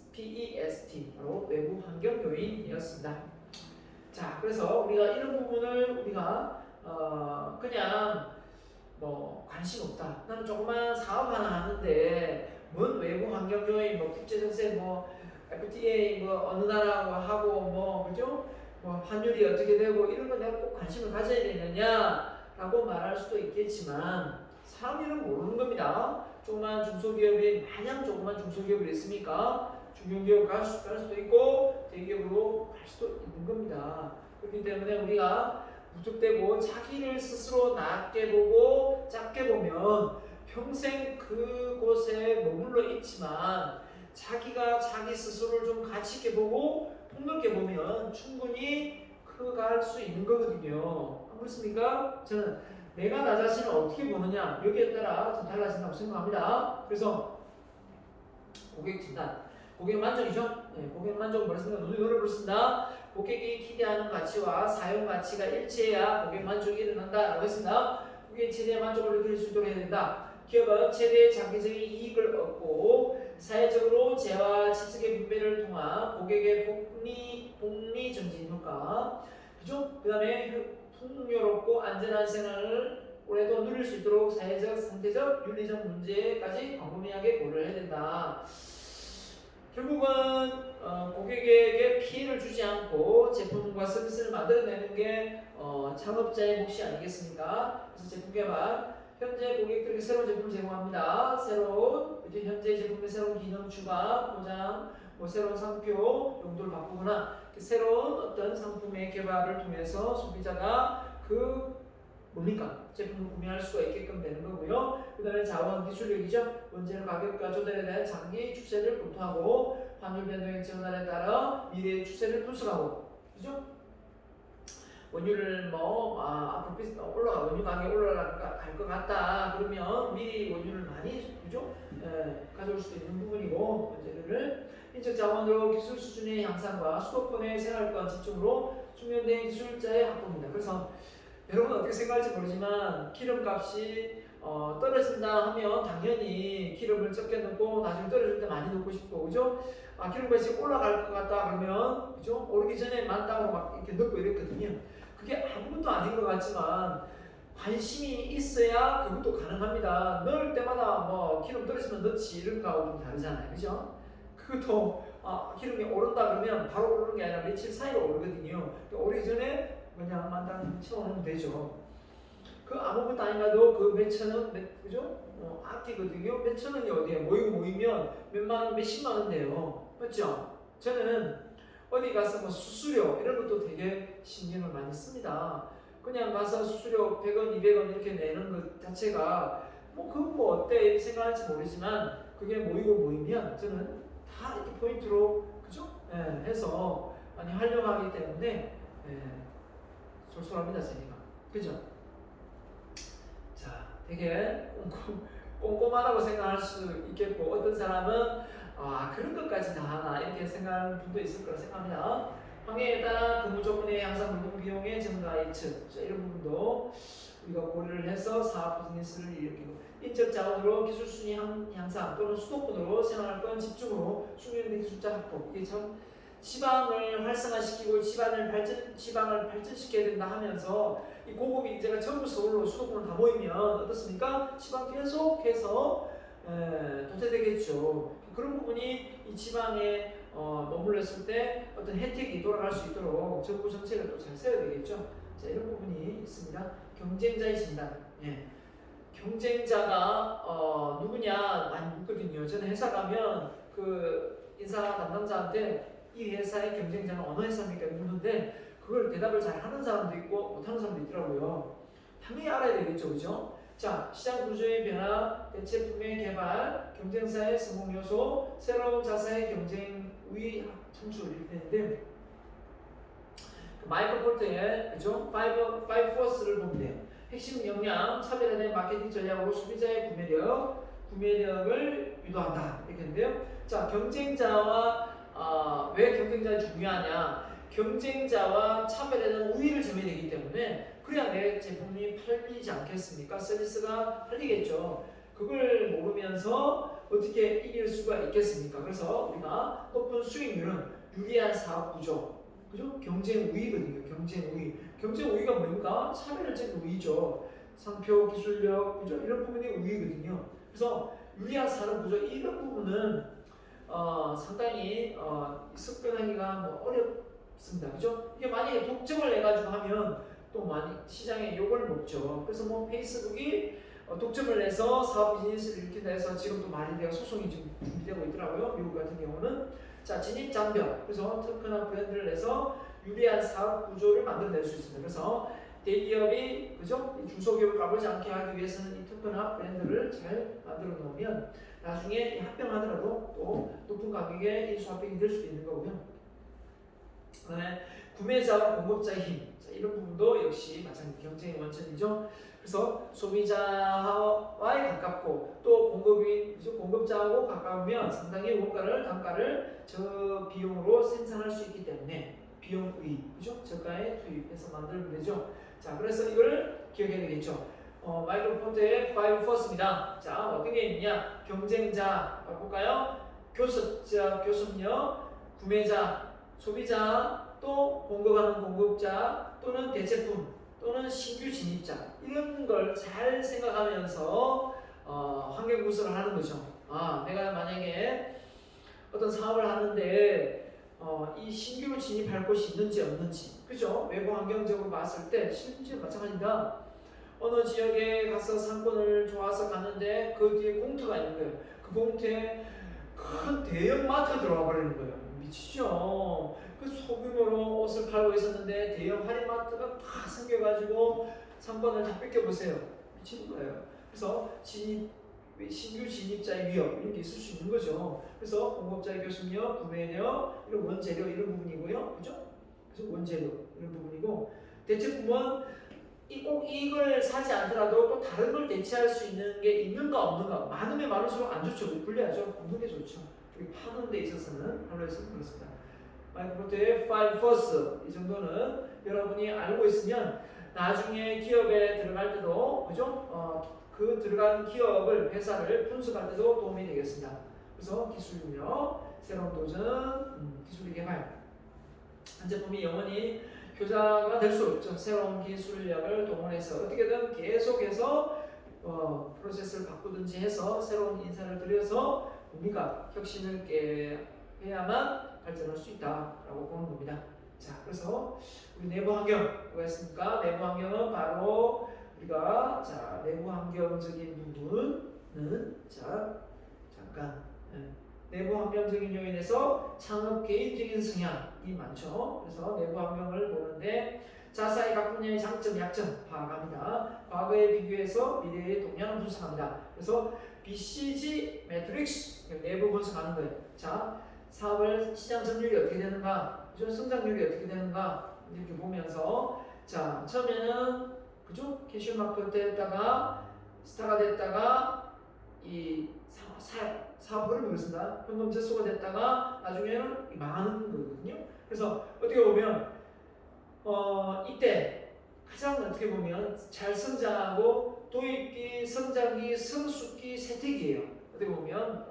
바로 외부 환경 요인이었습니다. 자, 그래서 우리가 이런 부분을 우리가 그냥 뭐 관심 없다. 나는 조그만 사업 하나 하는데 뭔 외부 환경 요인, 뭐 국제 정세, 뭐 FTA 뭐 어느 나라하고 하고 뭐 그죠? 뭐 환율이 어떻게 되고 이런 거 내가 꼭 관심을 가져야 되느냐라고 말할 수도 있겠지만 사람 일은 모르는 겁니다. 조그만 중소기업이 마냥 조그만 중소기업이 있습니까? 중견기업 갈 수도 있고 대기업으로 갈 수도 있는 겁니다. 그렇기 때문에 우리가 무턱대고 자기를 스스로 낮게 보고 작게 보면 평생 그곳에 머물러 있지만 자기가 자기 스스로를 좀 가치 있게 보고 폭넓게 보면 충분히 커갈 수 있는 거거든요. 안 그렇습니까? 저는 내가 나 자신을 어떻게 보느냐 여기에 따라 좀 달라진다고 생각합니다. 그래서 고객 진단, 고객 만족이죠? 네, 고객 만족은 뭐랬습니까? 노래 부르습니다. 고객이 기대하는 가치와 사용 가치가 일치해야 고객 만족이 일어난다라고 했습니다. 고객이 최대의 만족을 느낄 수 있도록 해야 된다. 기업은 최대의 장기적인 이익을 얻고 사회적으로 재화 지식의 분배를 통한 고객의 복리 증진 효과, 그죠? 그 다음에 풍요롭고 안전한 생활을 올해도 누릴 수 있도록 사회적, 상대적, 윤리적 문제까지 광범위하게 고려해야 된다. 결국은 고객에게 피해를 주지 않고 제품과 서비스를 만들어내는 게 창업자의 몫이 아니겠습니까? 그래서 제품 개발, 현재 고객들에게 새로운 제품을 제공합니다. 현재 제품의 새로운 기능 추가, 보장, 새로운 상표 용도를 바꾸거나 새로운 어떤 상품의 개발을 통해서 소비자가 뭡니까? 제품을 구매할 수가 있게끔 되는 거고요. 그 다음에 자원 기술력이죠. 원재료 가격과 조달에 대한 장기 추세를 검토하고 환율 변동의 전환에 따라 미래의 추세를 분석하고, 그죠? 원유를 앞으로 원유 가격이 올라갈 것 같다. 그러면 미리 원유를 많이, 그죠? 가져올 수도 있는 부분이고, 원재료를 인적 자원으로 기술 수준의 향상과 수도권의 생활권 집중으로 숙련된 기술자의 확보입니다. 그래서 여러분 어떻게 생각할지 모르지만 기름값이 떨어진다 하면 당연히 기름을 적게 넣고 나중에 떨어질 때 많이 넣고 싶고, 그죠? 기름값이 올라갈 것 같다 그러면, 그죠? 오르기 전에 많다고 막 이렇게 넣고 이랬거든요. 그게 아무것도 아닌 것 같지만 관심이 있어야 그것도 가능합니다. 넣을 때마다 기름 떨어지면 넣지 이런 거하고 좀 다르잖아요, 그죠? 그것도 기름이 오른다 그러면 바로 오르는 게 아니라 며칠 사이로 오르거든요. 오르기 전에 그냥 만당 채워놓으면 되죠. 그 아무것도 아니라도 그 몇천 원, 그죠? 아끼거든요. 몇천 원이 어디에 모이면 몇만 원, 몇십만 원 돼요. 맞죠? 저는 어디 가서 수수료 이런 것도 되게 신경을 많이 씁니다. 그냥 가서 수수료 100원, 200원 이렇게 내는 것 자체가 그건 어때 이렇게 생각할지 모르지만 그게 모이면 저는 다 이렇게 포인트로, 그죠? 해서 많이 활용하기 때문에 쏠쏠합니다, 재미가. 그죠? 자, 되게 꼼꼼하다고 생각할 수 있겠고, 어떤 사람은 그런 것까지 다 하나 이렇게 생각하는 분도 있을 거라 생각합니다. 환경에 따라 근무 조건의 향상, 노동 비용의 증가 예측, 이런 부분도 우리가 고려를 해서 사업 비즈니스를 일으키고, 인적 자원으로 기술 순위 향상 또는 수도권으로 생활권 집중으로 숙련된 기술자 확보. 이게 참 지방을 활성화시키고 지방을 발전시켜야 된다 하면서 이 고급 인재가 전부 서울로 수도권으로 다 모이면 어떻습니까? 지방 계속해서 도태되겠죠. 그런 부분이 이 지방에 머물렀을 때 어떤 혜택이 돌아갈 수 있도록 정부 정책을 또 잘 세워야 되겠죠. 자, 이런 부분이 있습니다. 경쟁자의 진단. 경쟁자가 누구냐 많이 묻거든요. 저는 회사 가면 그 인사 담당자한테 이 회사의 경쟁자는 어느 회사입니까? 묻는데 그걸 대답을 잘 하는 사람도 있고 못하는 사람도 있더라고요. 당연히 알아야 되겠죠, 그죠? 자, 시장 구조의 변화, 대체품의 개발, 경쟁사의 성공 요소, 새로운 자사의 경쟁 우위 창출 이렇게 되는데 마이클 폴트의 그죠? 5 Force를 보면 돼요. 핵심 역량, 차별화된 마케팅 전략으로 소비자의 구매력을 유도한다 이렇게 했는데요. 자, 경쟁자와 왜 경쟁자가 중요하냐? 경쟁자와 차별화된 우위를 점해야 되기 때문에 그래야 내 제품이 팔리지 않겠습니까? 서비스가 팔리겠죠. 그걸 모르면서 어떻게 이길 수가 있겠습니까? 그래서 우리가 높은 수익률은 유리한 사업 구조, 그죠? 경쟁 우위거든요. 경쟁 우위가 뭡니까? 차별화적 우위죠. 상표, 기술력, 그죠? 이런 부분이 우위거든요. 그래서 유리한 산업 구조 이런 부분은 상당히 습득하기가 없습니다. 그죠? 이게 만약에 독점을 내가지고 하면 또 많이 시장에 욕을 먹죠. 그래서 뭐 페이스북이 독점을 내서 사업 비즈니스를 일으킨다 해서 지금 또 많이 소송이 지금 준비되고 있더라고요. 미국 같은 경우는. 자, 진입 장벽. 그래서 특허나 브랜드를 내서 유리한 사업 구조를 만들어낼 수 있습니다. 그래서 대기업이 그죠? 중소기업을 가보지 않게 하기 위해서는 이 특허나 브랜드를 잘 만들어 놓으면 나중에 합병하더라도 또 높은 가격에 인수합병이 될 수도 있는 거고요. 그다음에 구매자와 공급자의 힘. 자, 이런 부분도 역시 마찬가지 경쟁의 원천이죠. 그래서 소비자와에 가깝고 또 공급자하고 가까우면 상당히 단가를 저 비용으로 생산할 수 있기 때문에 비용 우익, 그죠? 저가에 투입해서 만들면 되죠. 자, 그래서 이걸 기억해야 되겠죠. 마이크로소프트의 5 Force입니다. 자, 어떤 게 있느냐? 경쟁자, 볼까요? 교섭력, 구매자, 소비자, 또 공급하는 공급자, 또는 대체품, 또는 신규 진입자, 이런 걸 잘 생각하면서 환경 구성을 하는 거죠. 내가 만약에 어떤 사업을 하는데 이 신규로 진입할 곳이 있는지 없는지, 그죠? 외부 환경적으로 봤을 때 실제 마찬가지입니다. 어느 지역에 가서 상권을 좋아서 갔는데 그 뒤에 공터가 있는 거예요. 그 공터에 큰 대형 마트가 들어와 버리는 거예요. 미치죠? 그 소규모로 옷을 팔고 있었는데 대형 할인마트가 다 생겨가지고 상권을 다 뺏겨보세요. 미치는 거예요. 그래서 신규 진입자의 위협 이런 게 있을 수 있는 거죠. 그래서 공급자의 교섭력, 구매력, 이런 원재료 이런 부분이고요. 그죠? 그래서 원재료 이런 부분이고 대체품은 꼭 이걸 사지 않더라도 또 다른 걸 대체할 수 있는 게 있는가 없는가 많으면 많을수록 안 좋죠. 불리하죠. 없는 게 좋죠. 우리 파는 데 있어서는 한로에서는 그렇습니다. 마이크로소프트의 5 Force 이 정도는 여러분이 알고 있으면 나중에 기업에 들어갈 때도 그죠? 그 들어간 기업을 회사를 분석할 때도 도움이 되겠습니다. 그래서 기술력, 새로운 도전, 기술 개발. 한 제품이 영원히 효자가 될 수 없죠. 새로운 기술력을 동원해서 어떻게든 계속해서 프로세스를 바꾸든지 해서 새로운 인사를 들여서 우리가 혁신을 해야만 발전할 수 있다라고 보는 겁니다. 자, 그래서 우리 내부 환경 뭐였습니까? 내부 환경은 바로 우리가 내부 환경적인 부분은 잠깐 내부 환경적인 요인에서 창업 개인적인 성향이 많죠. 그래서 내부 환경을 보는데 자사의 각 분야의 장점, 약점 파악합니다. 과거에 비교해서 미래의 동향을 분석합니다. 그래서 BCG 매트릭스 내부 분석하는 거예요. 자, 사업을 시장 점유율이 어떻게 되는가, 그죠? 성장률이 어떻게 되는가 이렇게 보면서 자, 처음에는 그죠? 캐시마크 됐다가 스타가 됐다가 이 사업을 모르겠습니다. 현금 재수가 됐다가 나중에는 망하는 거거든요. 그래서 어떻게 보면 이때 가장 어떻게 보면 잘 성장하고 도입기, 성장기, 성숙기, 세택이에요. 어떻게 보면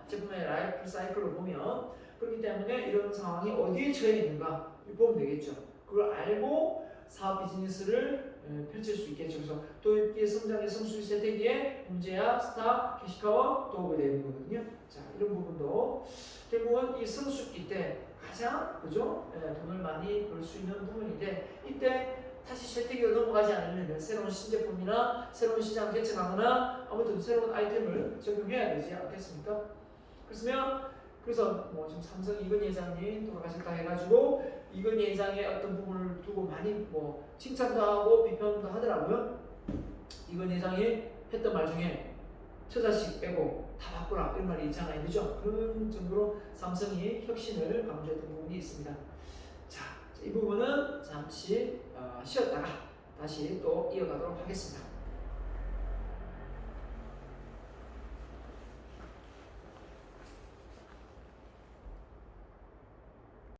제품의 라이프 사이클을 보면 그렇기 때문에 이런 상황이 어디에 처해 있는가 보면 되겠죠. 그걸 알고 사업 비즈니스를 펼칠 수 있겠죠. 그래서 도입기, 성장기, 성숙기, 세택기에 문제야, 스타, 캐시카와 도움이 되는 거거든요. 자, 이런 부분도 결국은 이 성숙기 때 가장 그죠? 돈을 많이 벌 수 있는 부분인데 이때 다시 세택기로 넘어가지 않으면 새로운 신제품이나 새로운 시장 개척하거나 아무튼 새로운 아이템을 적용해야 되지 않겠습니까? 그래서 지금 삼성 이건희 회장님 돌아가셨다 해가지고 이건희 회장의 어떤 부분을 두고 많이 칭찬도 하고 비판도 하더라고요. 이건희 회장이 했던 말 중에 처자식 빼고 다 바꾸라 이런 말이 있잖아요. 그죠? 그런 정도로 삼성이 혁신을 강조했던 부분이 있습니다. 자, 이 부분은 잠시 쉬었다가 다시 또 이어가도록 하겠습니다.